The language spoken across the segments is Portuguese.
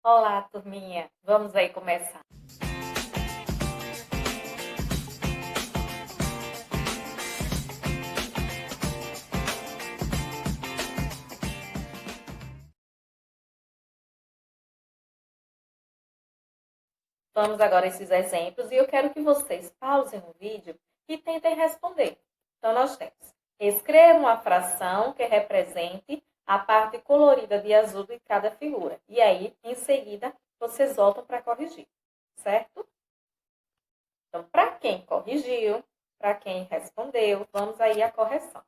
Olá, turminha! Vamos aí começar. Vamos agora a esses exemplos e eu quero que vocês pausem o vídeo e tentem responder. Então, nós temos: escreva uma fração que represente a parte colorida de azul de cada figura. E aí, em seguida, vocês voltam para corrigir, certo? Então, para quem corrigiu, para quem respondeu, vamos aí à correção.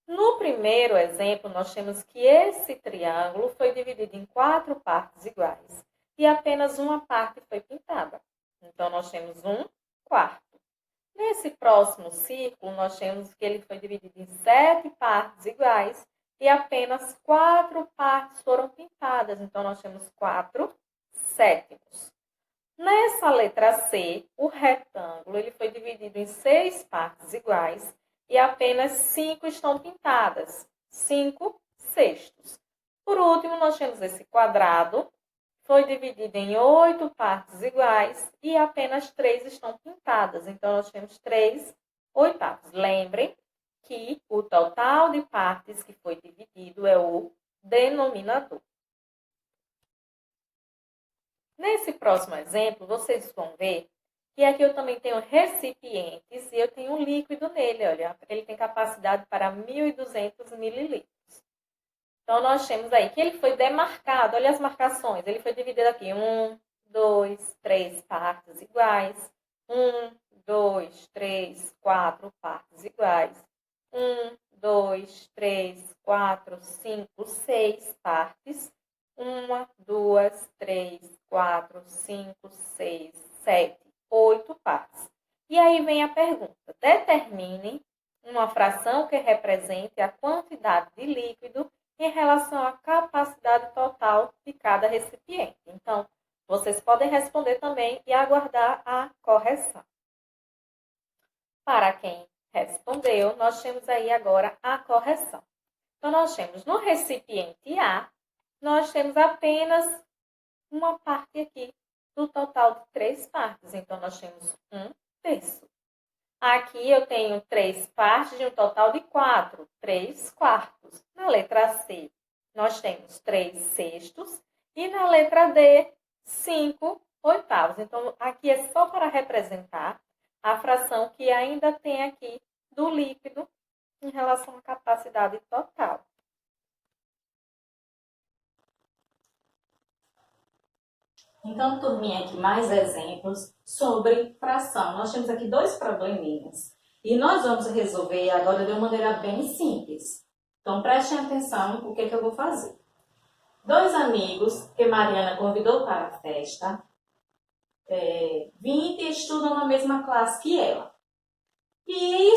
No primeiro exemplo, nós temos que esse triângulo foi dividido em 4 partes iguais e apenas uma parte foi pintada. Então, nós temos 1/4. Nesse próximo círculo, nós temos que ele foi dividido em 7 partes iguais e apenas 4 partes foram pintadas. Então, nós temos 4/7. Nessa letra C, o retângulo ele foi dividido em 6 partes iguais e apenas 5 estão pintadas, 5/6. Por último, nós temos esse quadrado, foi dividido em 8 partes iguais e apenas 3 estão pintadas. Então, nós temos 3/8. Lembrem que o total de partes que foi dividido é o denominador. Nesse próximo exemplo, vocês vão ver que aqui eu também tenho recipientes e eu tenho um líquido nele, olha, ele tem capacidade para 1.200 mililitros. Então, nós temos aí que ele foi demarcado, olha as marcações, ele foi dividido aqui em 2, 3 partes iguais, 2, 3, 4 partes iguais, 2, 3, 4, 5, 6 partes, 2, 3, 4, 5, 6, 7, 8 partes. E aí vem a pergunta: determine uma fração que represente a quantidade de líquido em relação à capacidade total de cada recipiente. Então, vocês podem responder também e aguardar a correção. Para quem respondeu, nós temos aí agora a correção. Então, nós temos no recipiente A, nós temos apenas uma parte aqui do total de 3 partes. Então, nós temos 1/3. Aqui eu tenho 3 partes de um total de 4, 3/4. Na letra C, nós temos 3/6. E na letra D, 5/8. Então, aqui é só para representar a fração que ainda tem aqui do líquido em relação à capacidade total. Então, turminha, aqui mais exemplos sobre fração. Nós temos aqui 2 probleminhas e nós vamos resolver agora de uma maneira bem simples. Então, prestem atenção no que eu vou fazer. 2 amigos que Mariana convidou para a festa, 20 estudam na mesma classe que ela. E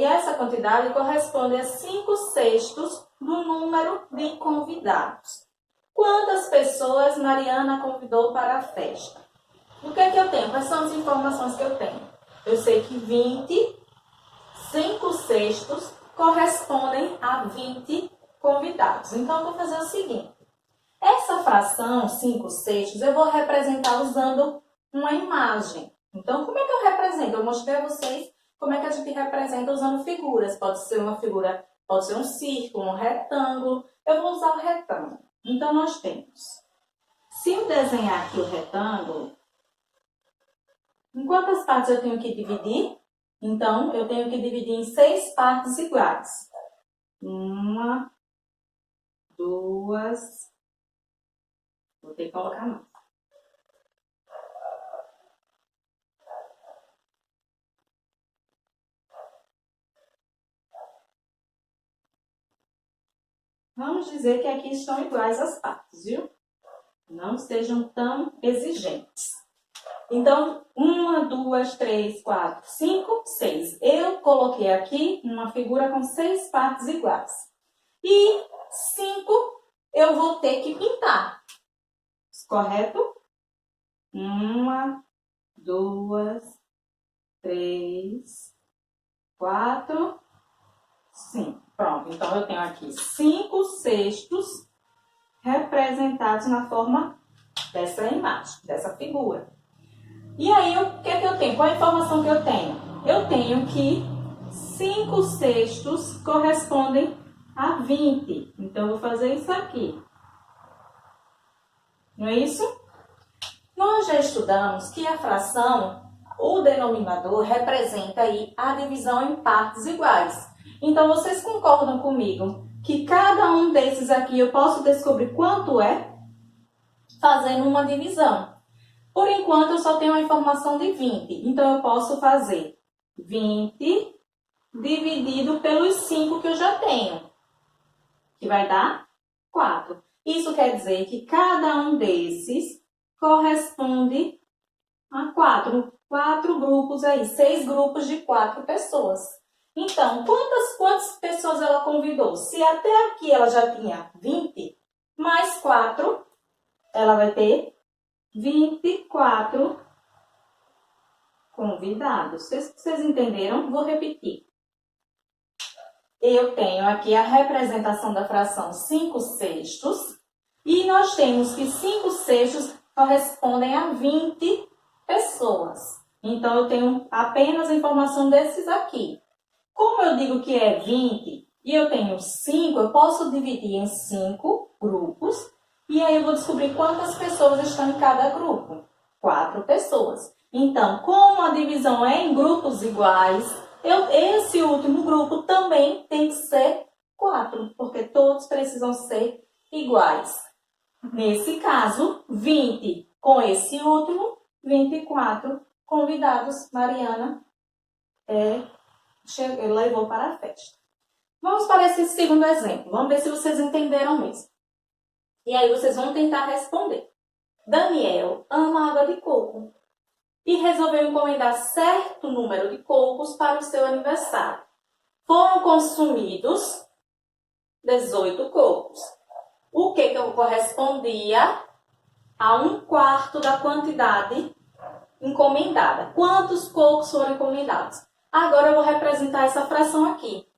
essa quantidade corresponde a 5/6 do número de convidados. Quantas pessoas Mariana convidou para a festa? O que é que eu tenho? Quais são as informações que eu tenho? Eu sei que 5/6 correspondem a 20 convidados. Então, eu vou fazer o seguinte. Essa fração, 5/6, eu vou representar usando uma imagem. Então, como é que eu represento? Eu mostrei a vocês como é que a gente representa usando figuras. Pode ser uma figura, pode ser um círculo, um retângulo. Eu vou usar o retângulo. Então, nós temos, se eu desenhar aqui o retângulo, em quantas partes eu tenho que dividir? Então, eu tenho que dividir em 6 partes iguais. 1, 2, vou ter que colocar mais. Vamos dizer que aqui estão iguais as partes, viu? Não sejam tão exigentes. Então, 1, 2, 3, 4, 5, 6. Eu coloquei aqui uma figura com 6 partes iguais. E 5 eu vou ter que pintar. Correto? 1, 2, 3, 4, 5. Pronto, então eu tenho aqui 5/6 representados na forma dessa imagem, dessa figura. E aí, o que é que eu tenho? Qual a informação que eu tenho? Eu tenho que 5/6 correspondem a 20. Então, eu vou fazer isso aqui. Não é isso? Nós já estudamos que a fração, o denominador, representa aí a divisão em partes iguais. Então, vocês concordam comigo que cada um desses aqui eu posso descobrir quanto é fazendo uma divisão. Por enquanto, eu só tenho a informação de 20. Então, eu posso fazer 20 dividido pelos 5 que eu já tenho, que vai dar 4. Isso quer dizer que cada um desses corresponde a 4. 4 grupos aí, 6 grupos de 4 pessoas. Então, quantas pessoas ela convidou? Se até aqui ela já tinha 20, mais 4, ela vai ter 24 convidados. Vocês entenderam? Vou repetir. Eu tenho aqui a representação da fração 5/6 e nós temos que 5/6 correspondem a 20 pessoas. Então, eu tenho apenas a informação desses aqui. Como eu digo que é 20 e eu tenho 5, eu posso dividir em 5 grupos e aí eu vou descobrir quantas pessoas estão em cada grupo. 4 pessoas. Então, como a divisão é em grupos iguais, esse último grupo também tem que ser 4, porque todos precisam ser iguais. Nesse caso, 20 com esse último, 24 convidados, Mariana levou para a festa. Vamos para esse segundo exemplo. Vamos ver se vocês entenderam mesmo. E aí vocês vão tentar responder. Daniel ama água de coco e resolveu encomendar certo número de cocos para o seu aniversário. Foram consumidos 18 cocos, o que correspondia a 1/4 da quantidade encomendada. Quantos cocos foram encomendados? Agora eu vou representar essa fração aqui.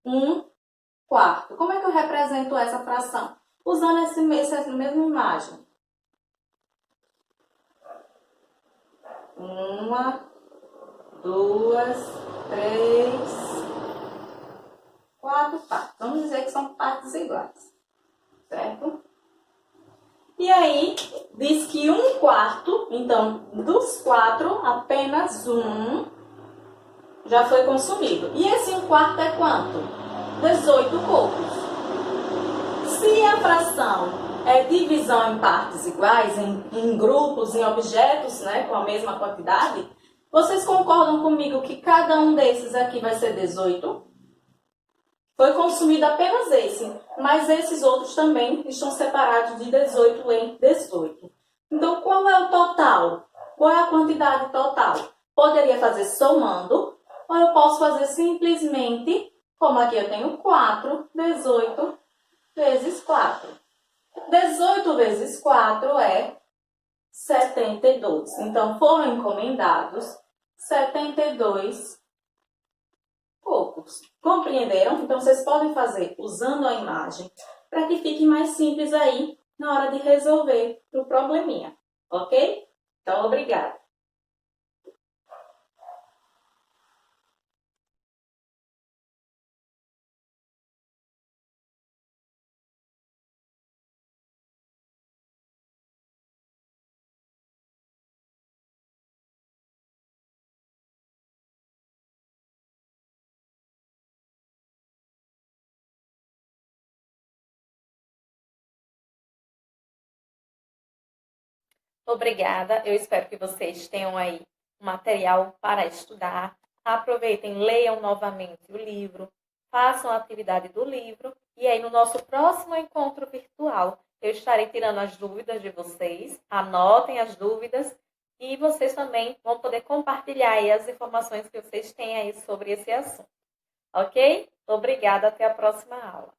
1/4. Como é que eu represento essa fração? Usando essa mesma imagem. 1, 2, 3, 4 partes. Vamos dizer que são partes iguais, certo? E aí, diz que 1/4, então, dos 4, apenas 1 já foi consumido. E esse 1/4 é quanto? 18 cocos. Se a fração é divisão em partes iguais, em grupos, em objetos, né, com a mesma quantidade, vocês concordam comigo que cada um desses aqui vai ser 18? Foi consumido apenas esse, mas esses outros também estão separados de 18 em 18. Então, qual é o total? Qual é a quantidade total? Poderia fazer somando, ou eu posso fazer simplesmente, como aqui eu tenho 4, 18 vezes 4. 18 vezes 4 é 72. Então, foram encomendados 72 cocos. Compreenderam? Então, vocês podem fazer usando a imagem para que fique mais simples aí na hora de resolver o probleminha. Ok? Então, obrigada. Obrigada, eu espero que vocês tenham aí um material para estudar. Aproveitem, leiam novamente o livro, façam a atividade do livro e aí no nosso próximo encontro virtual eu estarei tirando as dúvidas de vocês, anotem as dúvidas e vocês também vão poder compartilhar aí as informações que vocês têm aí sobre esse assunto. Ok? Obrigada, até a próxima aula.